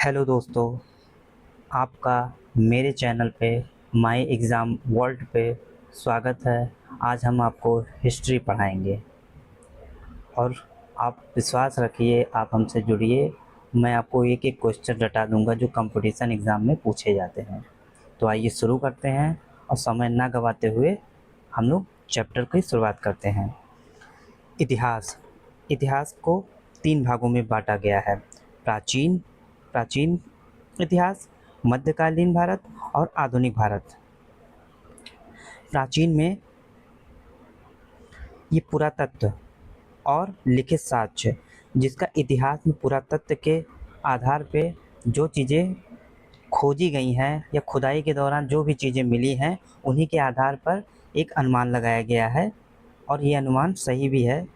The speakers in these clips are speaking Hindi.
हेलो दोस्तों, आपका मेरे चैनल पे माय एग्ज़ाम वर्ल्ड पे स्वागत है। आज हम आपको हिस्ट्री पढ़ाएंगे और आप विश्वास रखिए, आप हमसे जुड़िए। मैं आपको एक एक क्वेश्चन रटा दूंगा जो कंपटीशन एग्ज़ाम में पूछे जाते हैं। तो आइए शुरू करते हैं और समय ना गंवाते हुए हम लोग चैप्टर की शुरुआत करते हैं। इतिहास। इतिहास को 3 भागों में बांटा गया है। प्राचीन प्राचीन इतिहास, मध्यकालीन भारत और आधुनिक भारत। प्राचीन में ये पुरातत्व और लिखित साक्ष्य, जिसका इतिहास में पुरातत्व के आधार पे जो चीज़ें खोजी गई हैं या खुदाई के दौरान जो भी चीज़ें मिली हैं, उन्हीं के आधार पर एक अनुमान लगाया गया है और ये अनुमान सही भी है।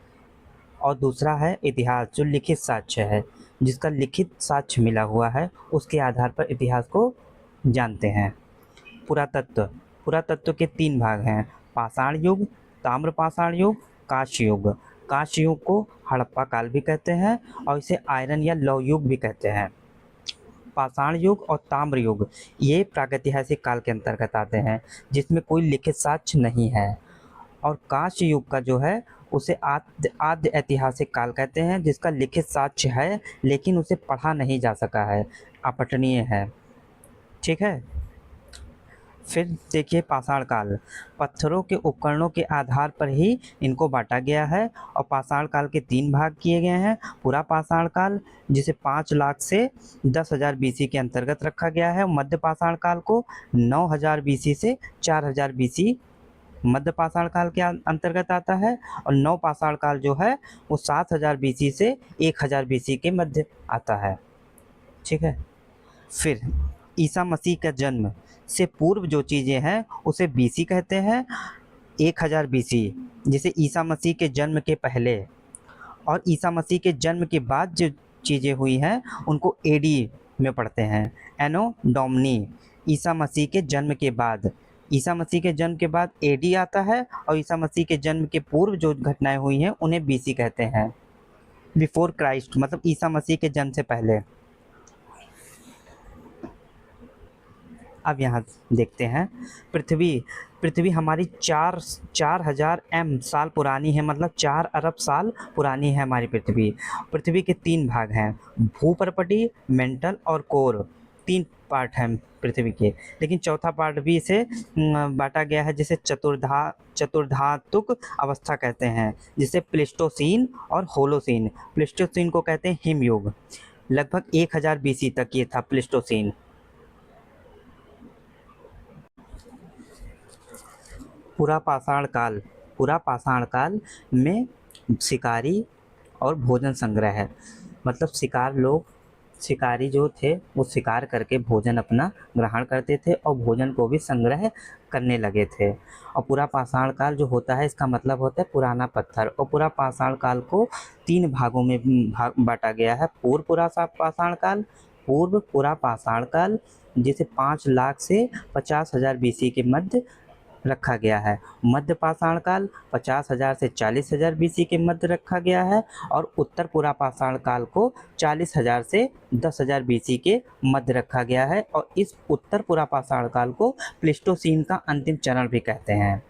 और दूसरा है इतिहास, जो लिखित साक्ष्य है, जिसका लिखित साक्ष्य मिला हुआ है, उसके आधार पर इतिहास को जानते हैं। पुरातत्व। पुरातत्व के 3 भाग हैं: पाषाण युग, ताम्रपाषाण युग, कांस्य युग। कांस्य युग को हड़प्पा काल भी कहते हैं और इसे आयरन या लौह युग भी कहते हैं। पाषाण युग और ताम्र युग ये प्रागैतिहासिक काल के अंतर्गत आते हैं, जिसमें कोई लिखित साक्ष्य नहीं है। और कांस्य युग का जो है उसे आद्य ऐतिहासिक काल कहते हैं, जिसका लिखित साक्ष्य है लेकिन उसे पढ़ा नहीं जा सका है, अपठनीय है। ठीक है। फिर देखिए पाषाण काल। पत्थरों के उपकरणों के आधार पर ही इनको बांटा गया है और पाषाण काल के 3 भाग किए गए हैं। पूरा पाषाण काल, जिसे 5 लाख से 10,000 बीसी के अंतर्गत रखा गया है। मध्य पाषाण काल को 9,000 बीसी से 4,000 बीसी मध्य पाषाण काल के अंतर्गत आता है। और नव पाषाण काल जो है वो 7,000 बीसी से 1,000 बीसी के मध्य आता है। ठीक है। फिर ईसा मसीह का जन्म से पूर्व जो चीज़ें हैं उसे बीसी कहते हैं। 1,000 बीसी जिसे ईसा मसीह के जन्म के पहले, और ईसा मसीह के जन्म के बाद जो चीज़ें हुई हैं उनको एडी में पढ़ते हैं। एनो डोमनी, ईसा मसीह के जन्म के बाद। ईसा मसीह के जन्म के बाद एडी आता है और ईसा मसीह के जन्म के पूर्व जो घटनाएं हुई हैं उन्हें बीसी कहते हैं। बिफोर क्राइस्ट मतलब ईसा मसीह के जन्म से पहले। अब यहाँ देखते हैं पृथ्वी। पृथ्वी हमारी 4,000 साल पुरानी है, मतलब 4 अरब साल पुरानी है हमारी पृथ्वी। पृथ्वी के 3 भाग हैं: भूपर्पटी, मेंटल और कोर। 3 पार्ट हैं पृथ्वी के, लेकिन चौथा पार्ट भी इसे बांटा गया है, जिसे चतुर्धातुक अवस्था कहते हैं, जिसे प्लेस्टोसीन और होलोसीन। प्लेस्टोसीन को कहते हैं हिमयुग। लगभग 1,000 बीसी तक ये था प्लेस्टोसीन। पूरा पाषाण काल। पूरा पाषाण काल में शिकारी और भोजन संग्रह है, मतलब शिकारी जो थे वो शिकार करके भोजन अपना ग्रहण करते थे और भोजन को भी संग्रह करने लगे थे। और पूरा पाषाण काल जो होता है इसका मतलब होता है पुराना पत्थर। और पूरा पाषाण काल को 3 भागों में बांटा गया है: पूर्व पाषाण काल, पूर्व पूरा पाषाण काल, जिसे 5 लाख से 50,000 बीसी के मध्य रखा गया है। मध्य पाषाण काल 50,000 से 40,000 बीसी के मध्य रखा गया है। और उत्तर पूरा पाषाण काल को 40,000 से 10,000 बीसी के मध्य रखा गया है। और इस उत्तर पूरा पाषाण काल को प्लेस्टोसीन का अंतिम चरण भी कहते हैं।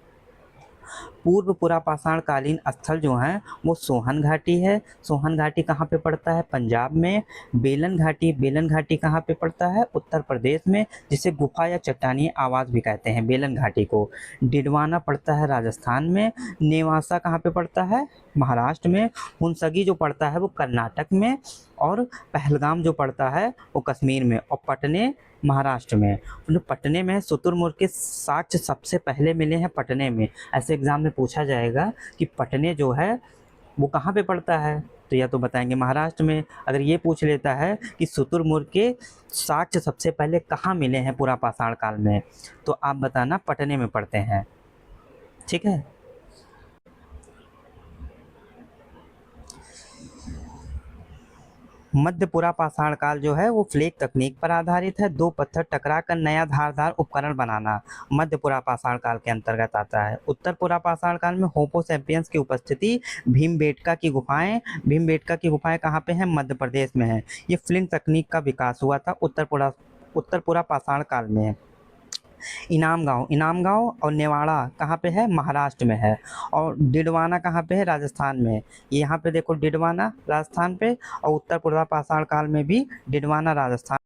पूर्व पुरा पाषाण कालीन स्थल जो हैं वो सोहन घाटी है। सोहन घाटी कहाँ पे पड़ता है? पंजाब में। बेलन घाटी कहाँ पे पड़ता है? उत्तर प्रदेश में, जिसे गुफा या चट्टानी आवाज़ भी कहते हैं बेलन घाटी को। डिडवाना पड़ता है राजस्थान में। नेवासा कहाँ पे पड़ता है? महाराष्ट्र में। हुंसगी जो पड़ता है वो कर्नाटक में। और पहलगाम जो पड़ता है वो कश्मीर में। और पटने महाराष्ट्र में। पटने में शुतुरमुर्ग के साक्ष्य सबसे पहले मिले हैं पटने में। ऐसे एग्जाम में पूछा जाएगा कि पटने जो है वो कहाँ पे पड़ता है, तो या तो बताएंगे महाराष्ट्र में। अगर ये पूछ लेता है कि शुतुरमुर्ग के साक्ष्य सबसे पहले कहाँ मिले हैं पूरा पाषाण काल में, तो आप बताना पटने में पड़ते हैं। ठीक है। मध्य पुरा पाषाण काल जो है वो फ्लेक तकनीक पर आधारित है। दो पत्थर टकरा कर नया धारदार उपकरण बनाना मध्य पुरा पाषाण काल के अंतर्गत आता है। उत्तर पुरा पाषाण काल में होमो सैपियंस की उपस्थिति। भीमबेटका की गुफाएं कहाँ पे हैं? मध्य प्रदेश में है। ये फ्लिंट तकनीक का विकास हुआ था उत्तर पुरा पाषाण काल में। इनाम गाँव और नेवाड़ा कहाँ पे है? महाराष्ट्र में है। और डिडवाना कहाँ पे है? राजस्थान में। यहाँ पे देखो डिडवाना राजस्थान पे, और उत्तर पूर्वा पाषाण काल में भी डिडवाना राजस्थान